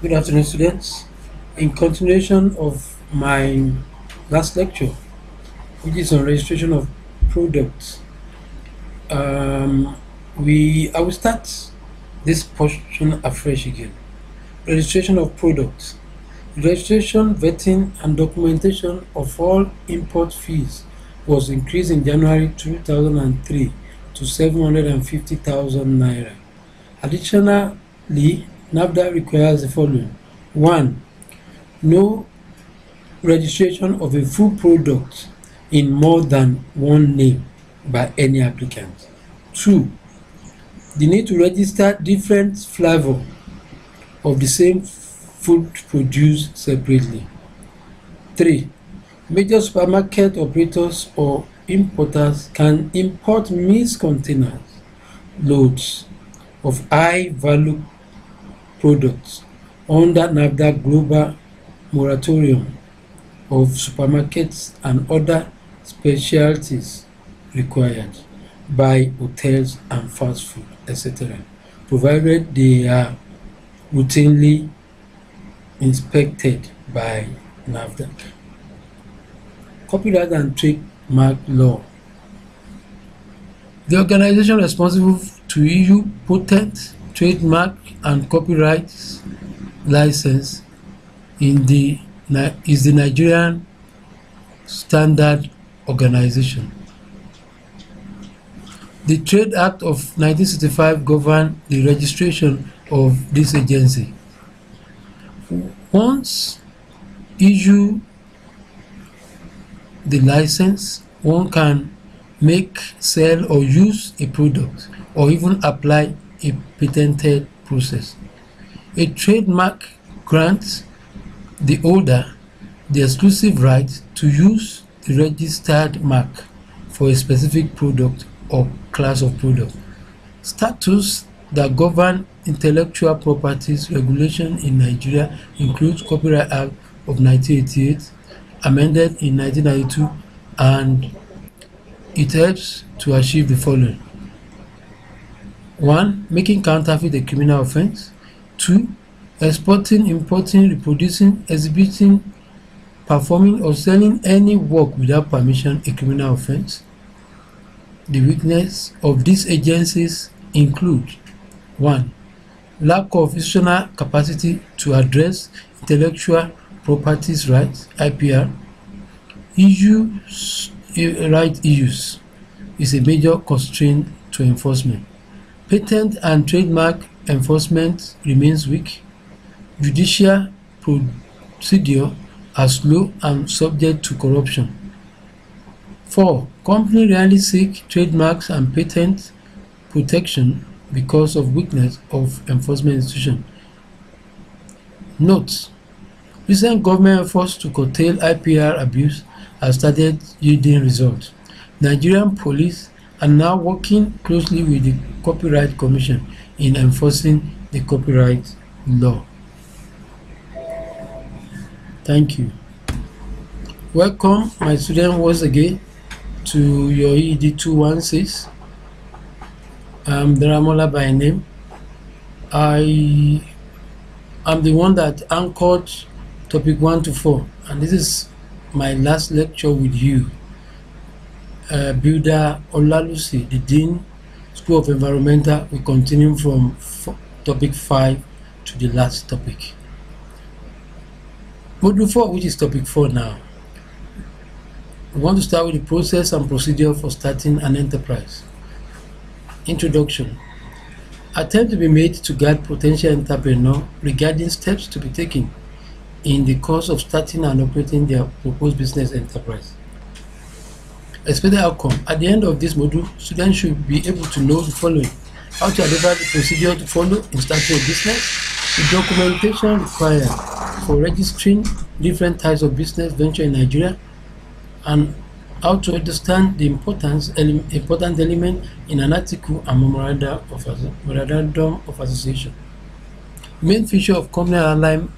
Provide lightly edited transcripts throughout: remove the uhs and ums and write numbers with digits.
Good afternoon, students. In continuation of my last lecture, which is on registration of products, um, I will start this portion afresh again. Registration of products. Registration, vetting, and documentation of all import fees was increased in January 2003 to 750,000 naira. Additionally, NAFDA requires the following: 1. No registration of a full product in more than one name by any applicant. 2. The need to register different flavor of the same food produced separately. 3. Major supermarket operators or importers can import mixed containers loads of high-value products under NAFDA Global Moratorium of supermarkets and other specialties required by hotels and fast food, etc., provided they are routinely inspected by NAFDA. Copyright and Trademark Law. The organization responsible to issue patent, trademark, and copyright license is the Nigerian Standard Organization. The Trade Act of 1965 governed the registration of this agency. Once issue the license, one can make, sell, or use a product, or even apply a patented process. A trademark grants the holder the exclusive right to use the registered mark for a specific product or class of product. Statutes that govern intellectual properties regulation in Nigeria include Copyright Act of 1988, amended in 1992, and it helps to achieve the following: 1. Making counterfeit a criminal offense. 2. Exporting, importing, reproducing, exhibiting, performing, or selling any work without permission a criminal offense. The weakness of these agencies include: 1. Lack of institutional capacity to address intellectual properties rights (IPR). Right issues is a major constraint to enforcement. Patent and trademark enforcement remains weak. Judicial procedure are slow and subject to corruption. 4. Companies rarely seek trademarks and patent protection because of weakness of enforcement institutions. Note: recent government efforts to curtail IPR abuse have started yielding results. Nigerian police are now working closely with the Copyright Commission in enforcing the copyright law. Thank you. Welcome, my student, once again to your EED 216. I'm Daramola by name. I am the one that anchored topic 1 to 4, and this is my last lecture with you. Builder Olalusi, the Dean, School of Environmental, will continue from topic 5 to the last topic. Module 4, which is topic 4 now. We want to start with the process and procedure for starting an enterprise. Introduction. Attempt to be made to guide potential entrepreneur regarding steps to be taken in the course of starting and operating their proposed business enterprise. Expected outcome. At the end of this module, students should be able to know the following: how to identify the procedure to follow in starting a business, the documentation required for registering different types of business venture in Nigeria, and how to understand the important element in an article and memorandum of association. Main feature of Company and Allied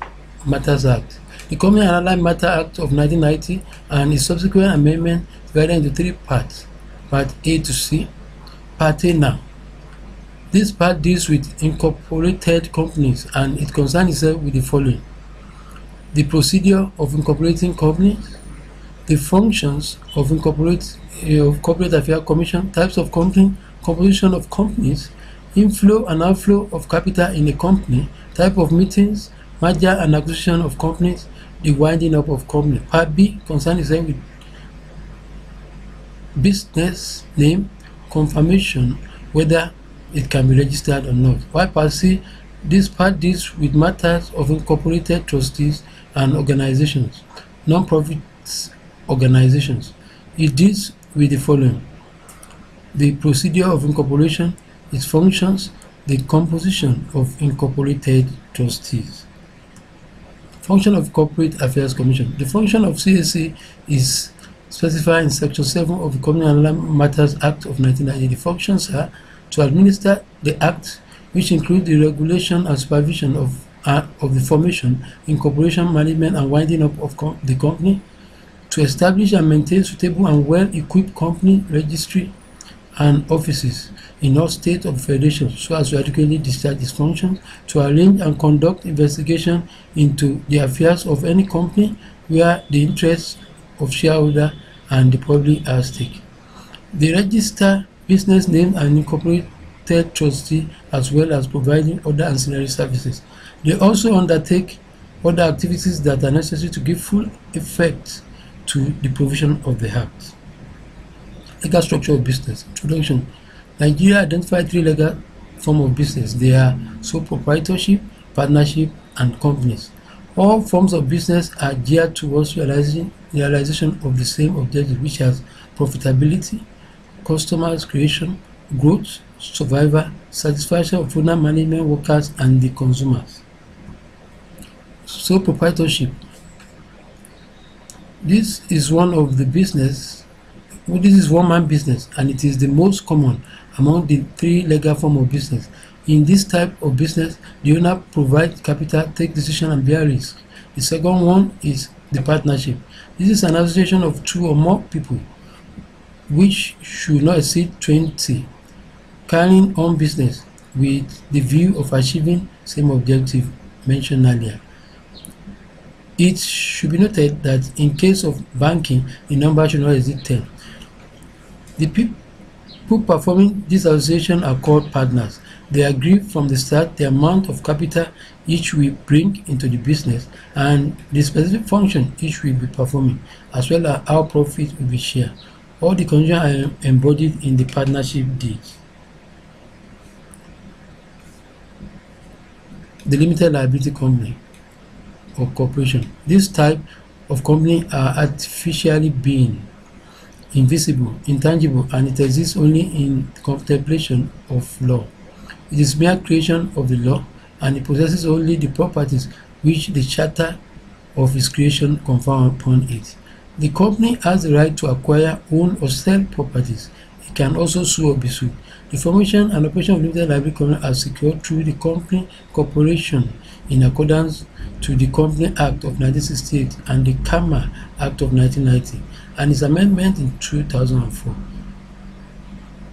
Matters Act. The Company and Allied Matters Act of 1990 and its subsequent amendment divided into 3 parts: Part A to C. Part A now. This part deals with incorporated companies and it concerns itself with the following: the procedure of incorporating companies, the functions of corporate affairs commission, types of company, composition of companies, inflow and outflow of capital in a company, type of meetings, merger and acquisition of companies, the winding up of company. Part B concerns itself with business name, confirmation whether it can be registered or not. While Part C, this part deals with matters of incorporated trustees and organizations, non-profit organizations. It deals with the following: the procedure of incorporation, its functions, the composition of incorporated trustees. Function of Corporate Affairs Commission. The function of CAC is specified in Section 7 of the Company and Land Matters Act of 1990. The functions are to administer the Act, which include the regulation and supervision of the formation, incorporation, management, and winding up of the company; to establish and maintain suitable and well-equipped company registry and offices in all states of federation so as to adequately discharge its functions; to arrange and conduct investigation into the affairs of any company where the interests of shareholder and the public are at stake; the register business name and incorporated trustee, as well as providing other ancillary services. They also undertake other activities that are necessary to give full effect to the provision of the Act. Legal structure of business. Introduction. Nigeria identified three legal forms of business. They are sole proprietorship, partnership, and companies. All forms of business are geared towards realization of the same objective, which is profitability, customers creation, growth, survival, satisfaction of owner, management, workers, and the consumers. Sole proprietorship. This is one of the business. This is one-man business, and it is the most common among the three legal forms of business. In this type of business, the owner provides capital, takes decisions, and bears risk. The second one is the partnership. This is an association of two or more people, which should not exceed 20, carrying on business with the view of achieving same objective mentioned earlier. It should be noted that in case of banking, the number should not exceed 10. The people performing this association are called partners. They agree from the start the amount of capital each will bring into the business and the specific function each will be performing, as well as how profit will be shared. All the conditions are embodied in the partnership deed. The limited liability company or corporation. This type of company are artificially being invisible, intangible, and it exists only in contemplation of law. It is mere creation of the law, and it possesses only the properties which the charter of its creation confer upon it. The company has the right to acquire, own, or sell properties. It can also sue or be sued. The formation and operation of limited liability company are secured through the company corporation in accordance to the Company Act of 1968 and the CAMA Act of 1990 and its amendment in 2004.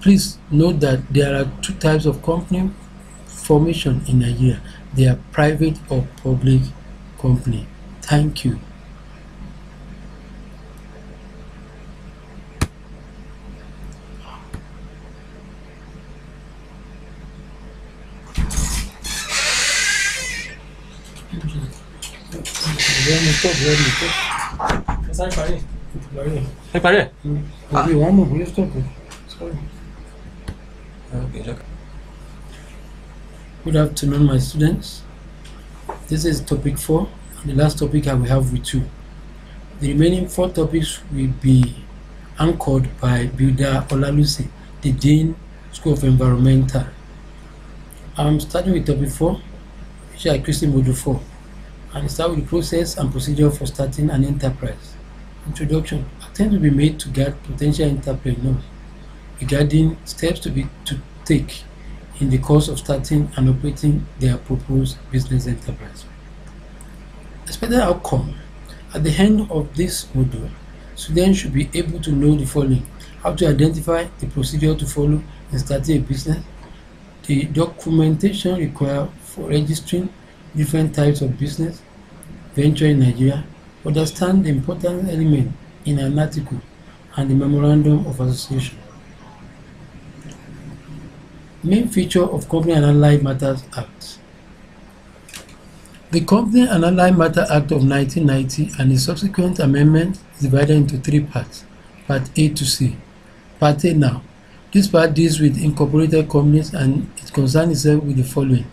Please note that there are two types of company formation in Nigeria. They are private or public company. Thank you. Good afternoon, my students. This is topic 4, the last topic I will have with you. The remaining 4 topics will be anchored by Builder Olalusi, the Dean, School of Environmental. I'm starting with topic 4, which is Christian Module 4, and start with the process and procedure for starting an enterprise. Introduction. Attempt to be made to guide potential entrepreneurs regarding steps to take in the course of starting and operating their proposed business enterprise. Expected outcome. At the end of this module, students should be able to know the following: how to identify the procedure to follow in starting a business, The documentation required for registering different types of business venture in Nigeria, understand the important element in an article and the memorandum of association. Main feature of Company and Allied Matters Act. The Company and Allied Matters Act of 1990 and its subsequent amendment is divided into three parts, Part A to C. Part A now. This part deals with incorporated companies and it concerns itself with the following: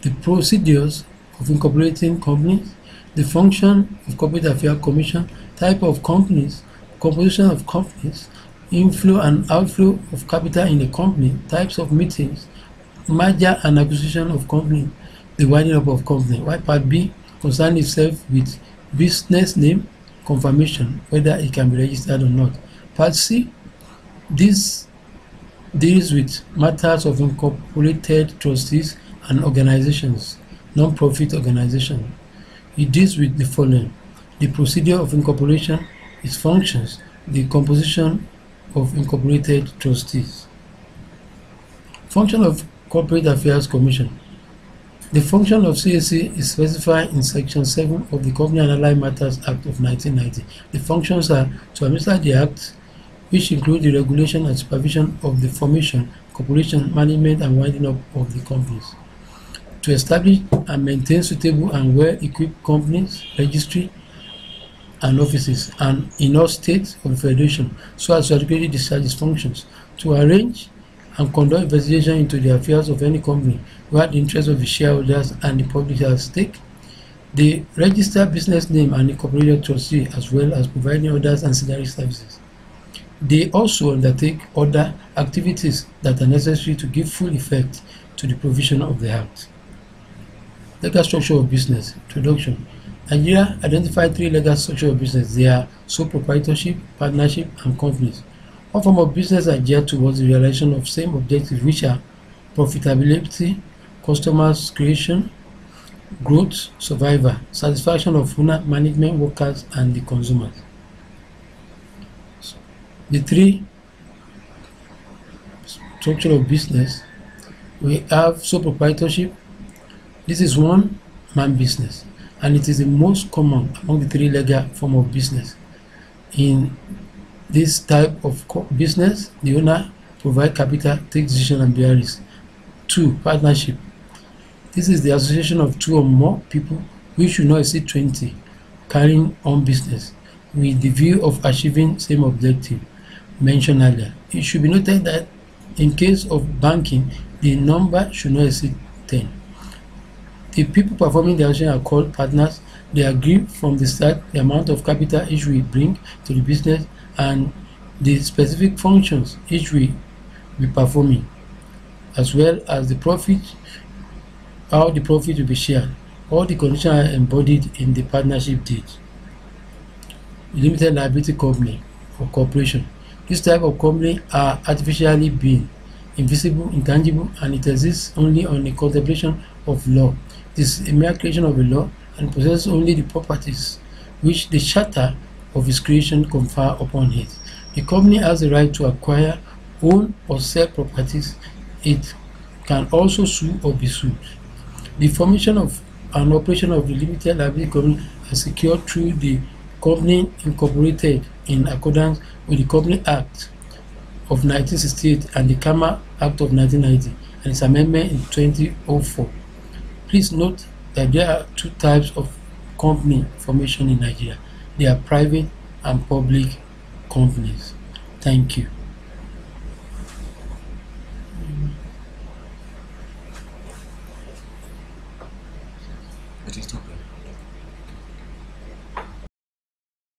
the procedures of incorporating companies, the function of Corporate Affairs Commission, type of companies, composition of companies, inflow and outflow of capital in the company, types of meetings, merger and acquisition of company, the winding up of company. While Part B concerns itself with business name confirmation, whether it can be registered or not. Part C, this deals with matters of incorporated trustees and organizations, non-profit organizations. It deals with the following: the procedure of incorporation, its functions, the composition of incorporated trustees. Function of Corporate Affairs Commission. The function of CAC is specified in Section 7 of the Company and Allied Matters Act of 1990. The functions are to administer the Act, which include the regulation and supervision of the formation, corporation, management, and winding up of the companies; to establish and maintain suitable and well-equipped companies, registry, and offices, and in all states of the Federation, so as to adequately discharge its functions; to arrange and conduct investigation into the affairs of any company where the interests of the shareholders and the public are at stake; the registered business name and incorporated trustee, as well as providing other ancillary services. They also undertake other activities that are necessary to give full effect to the provision of the Act. Legal structure of business. Introduction. Nigeria identified three legal structures of business. They are sole proprietorship, partnership, and companies. All forms of business are geared towards the realization of same objectives, which are profitability, customers creation, growth, survival, satisfaction of owner, management, workers, and the consumers. The three structure of business, we have sole proprietorship. This is one man business, and it is the most common among the three legal form of business. In this type of business, the owner provides capital, takes decision, and bear risk. 2. Partnership. This is the association of two or more people which should not exceed 20 carrying on business with the view of achieving same objective mentioned earlier. It should be noted that in case of banking, the number should not exceed 10. The people performing the action are called partners. They agree from the start the amount of capital each will bring to the business and the specific functions each will be performing, as well as the profit, how the profit will be shared. All the conditions are embodied in the partnership deed. Limited liability company or corporation. This type of company are artificially being invisible, intangible, and it exists only on the contemplation of law. It is a mere creation of a law and possesses only the properties which the charter of its creation confer upon it. The company has the right to acquire, own, or sell properties. It can also sue or be sued. The formation of an operation of the limited liability company is secured through the company incorporated in accordance with the Company Act of 1968 and the KAMA Act of 1990 and its amendment in 2004. Please note that there are two types of company formation in Nigeria. They are private and public companies. Thank you. It is not